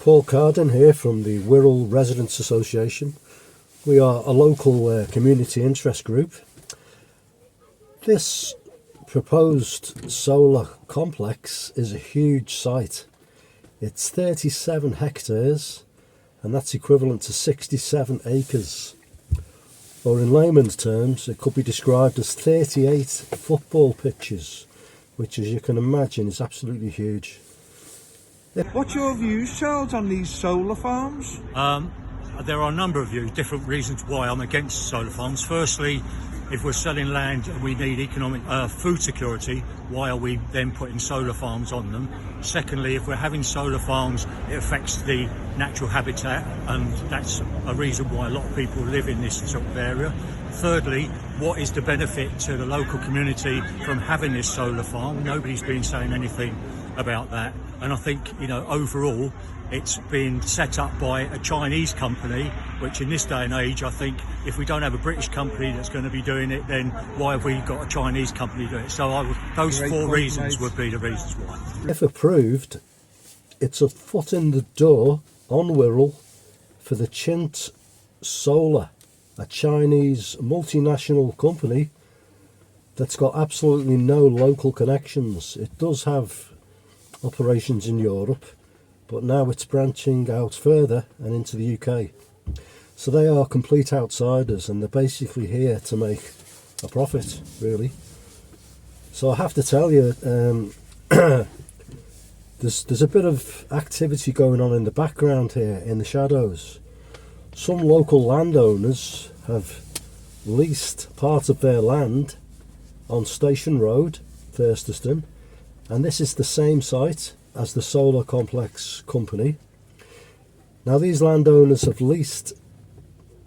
Paul Carden here from the Wirral Residents Association. We are a local community interest group. This proposed solar complex is a huge site. It's 37 hectares and that's equivalent to 67 acres. Or in layman's terms, it could be described as 38 football pitches, which as you can imagine is absolutely huge. What's your views, Charles, on these solar farms? There are a number of views, different reasons why I'm against solar farms. Firstly, if we're selling land and we need economic food security, why are we then putting solar farms on them? Secondly, if we're having solar farms, it affects the natural habitat, and that's a reason why a lot of people live in this sort of area. Thirdly, what is the benefit to the local community from having this solar farm? Nobody's been saying anything about that, and I think, you know, overall it's been set up by a Chinese company, which in this day and age, I think if we don't have a British company that's going to be doing it, then why have we got a Chinese company doing it? So those four reasons would be the reasons why. If approved, it's a foot in the door on Wirral for the Chint Solar, a Chinese multinational company that's got absolutely no local connections. It does have operations in Europe, but now it's branching out further and into the UK. So they are complete outsiders and they're basically here to make a profit, really. So I have to tell you, there's a bit of activity going on in the background here in the shadows. Some local landowners have leased part of their land on Station Road, Thurstaston, and this is the same site as the solar complex company. Now these landowners have leased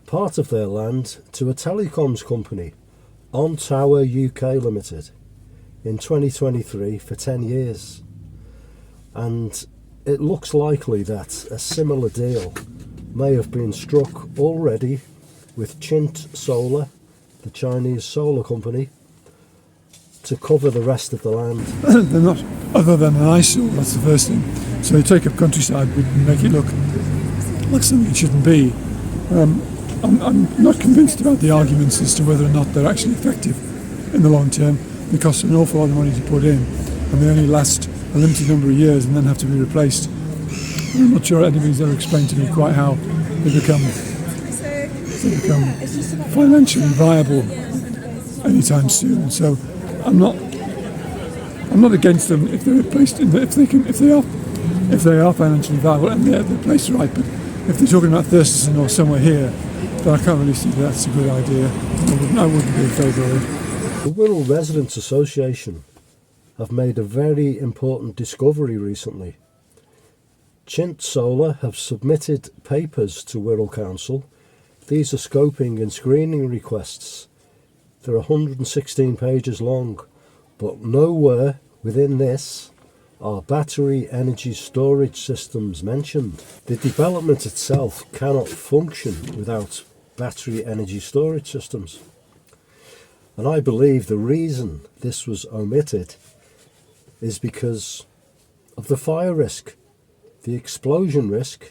part of their land to a telecoms company, On Tower UK Limited, in 2023 for 10 years. And it looks likely that a similar deal may have been struck already with Chint Solar, the Chinese solar company, to cover the rest of the land. They're not other than an eyesore, that's the first thing. So you take up countryside, we make it look like something it shouldn't be. I'm not convinced about the arguments as to whether or not they're actually effective in the long term. They cost an awful lot of money to put in, and they only last a limited number of years and then have to be replaced. I'm not sure anybody's ever explained to me quite how they become financially viable anytime soon. So I'm not against them if they're placed in if they are financially viable and they're placed right. But if they're talking about Thurstaston or somewhere here, then I can't really see that that's a good idea. I wouldn't be in favour of it. The Wirral Residents Association have made a very important discovery recently. Chint Solar have submitted papers to Wirral Council. These are scoping and screening requests. They're 116 pages long, but nowhere within this are battery energy storage systems mentioned. The development itself cannot function without battery energy storage systems. And I believe the reason this was omitted is because of the fire risk, the explosion risk,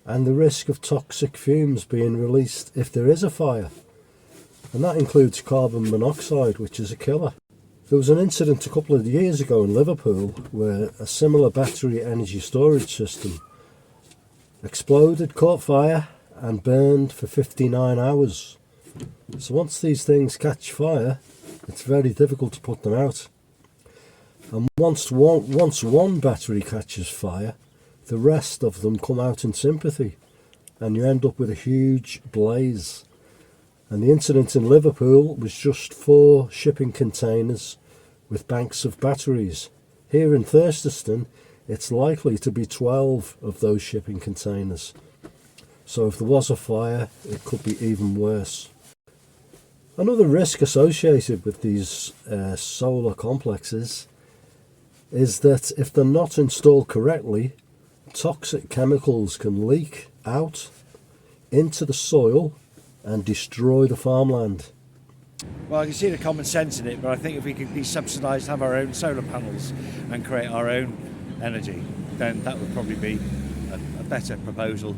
and the risk of toxic fumes being released if there is a fire. And that includes carbon monoxide, which is a killer. There was an incident a couple of years ago in Liverpool where a similar battery energy storage system exploded, caught fire and burned for 59 hours. So once these things catch fire, it's very difficult to put them out. And once one battery catches fire, the rest of them come out in sympathy and you end up with a huge blaze. And the incident in Liverpool was just 4 shipping containers with banks of batteries. Here in Thurstaston, it's likely to be 12 of those shipping containers. So if there was a fire, it could be even worse. Another risk associated with these solar complexes is that if they're not installed correctly, toxic chemicals can leak out into the soil and destroy the farmland. Well, I can see the common sense in it, but I think if we could be subsidised, have our own solar panels and create our own energy, then that would probably be a better proposal,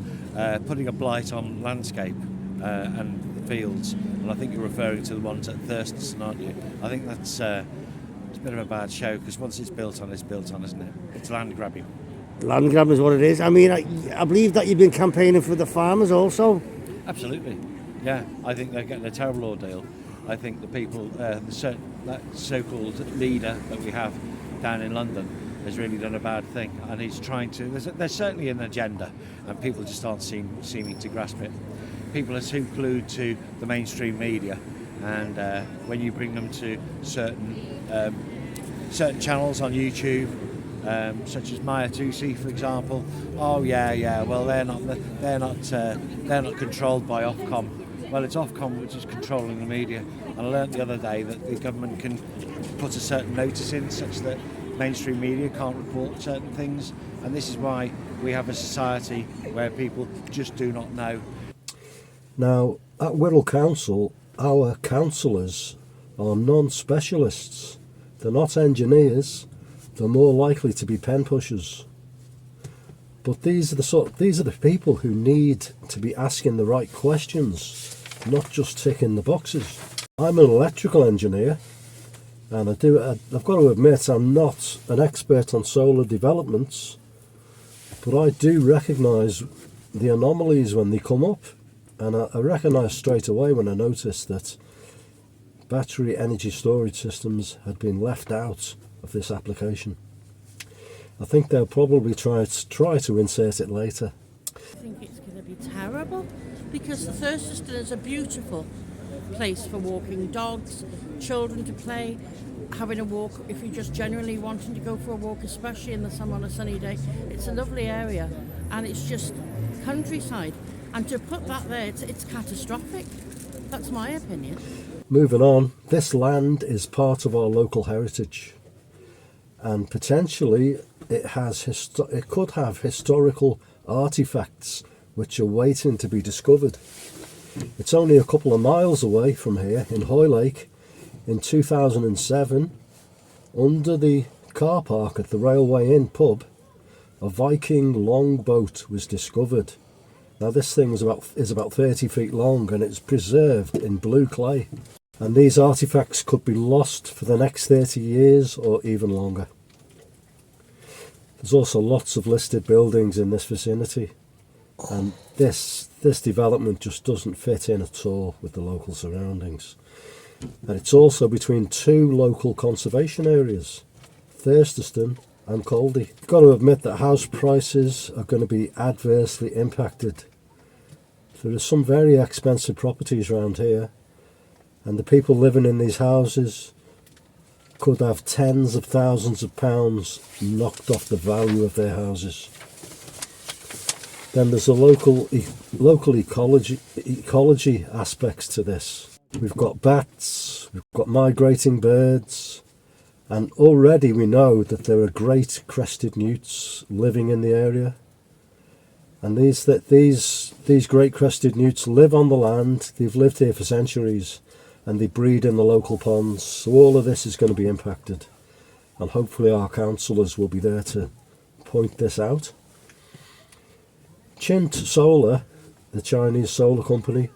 putting a blight on landscape and fields. And I think you're referring to the ones at Thurstaston, aren't you? I think that's it's a bit of a bad show, because once it's built on, isn't it? It's land grabbing. Land grab is what it is. I mean, I believe that you've been campaigning for the farmers also. Absolutely, yeah. I think they're getting a terrible ordeal. I think the people, that so-called leader that we have down in London has really done a bad thing, and he's trying to. There's certainly an agenda, and people just aren't seeming to grasp it. People are too glued to the mainstream media, and when you bring them to certain channels on YouTube, such as Maya Tusi, for example, oh yeah, well they're not controlled by Ofcom. Well, it's Ofcom which is controlling the media, and I learnt the other day that the government can put a certain notice in such that mainstream media can't report certain things, and this is why we have a society where people just do not know. Now, at Wirral Council, our councillors are non-specialists. They're not engineers. They're more likely to be pen pushers. But these are the people who need to be asking the right questions, not just ticking the boxes. I'm an electrical engineer, and I've got to admit I'm not an expert on solar developments, but I do recognise the anomalies when they come up, and I recognise straight away when I notice that battery energy storage systems had been left out of this application. I think they'll probably try to insert it later. I think it's going to be terrible, because the Thurstaston is a beautiful place for walking dogs, children to play, having a walk if you're just generally wanting to go for a walk, especially in the summer on a sunny day. It's a lovely area, and it's just countryside. And to put that there, it's catastrophic. That's my opinion. Moving on, this land is part of our local heritage, and potentially it could have historical artifacts which are waiting to be discovered. It's only a couple of miles away from here in Hoylake. In 2007, under the car park at the Railway Inn pub, a Viking longboat was discovered. Now this thing is about 30 feet long, and it's preserved in blue clay. And these artifacts could be lost for the next 30 years or even longer. There's also lots of listed buildings in this vicinity, and this development just doesn't fit in at all with the local surroundings. And it's also between two local conservation areas, Thurstaston and Caldy. You've got to admit that house prices are going to be adversely impacted. There are some very expensive properties around here, and the people living in these houses could have tens of thousands of pounds knocked off the value of their houses. Then there's a local ecology aspects to this. We've got bats, we've got migrating birds, and already we know that there are great crested newts living in the area. And these great crested newts live on the land. They've lived here for centuries, and they breed in the local ponds. So all of this is going to be impacted, and hopefully our councillors will be there to point this out. Chint Solar, the Chinese solar company,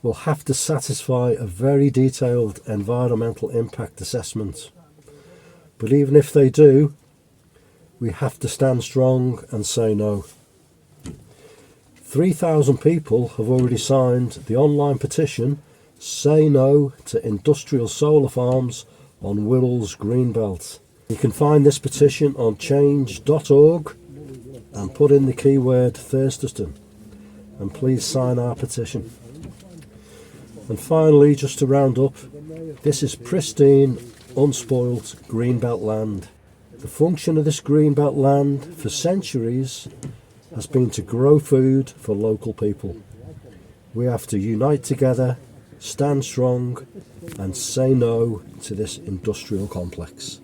will have to satisfy a very detailed environmental impact assessment. But even if they do, we have to stand strong and say no. 3,000 people have already signed the online petition Say No to Industrial Solar Farms on Wirral's Greenbelt. You can find this petition on change.org and put in the keyword Thurstaston, and please sign our petition. And finally, just to round up, this is pristine, unspoilt greenbelt land. The function of this greenbelt land for centuries has been to grow food for local people. We have to unite together, stand strong, and say no to this industrial complex.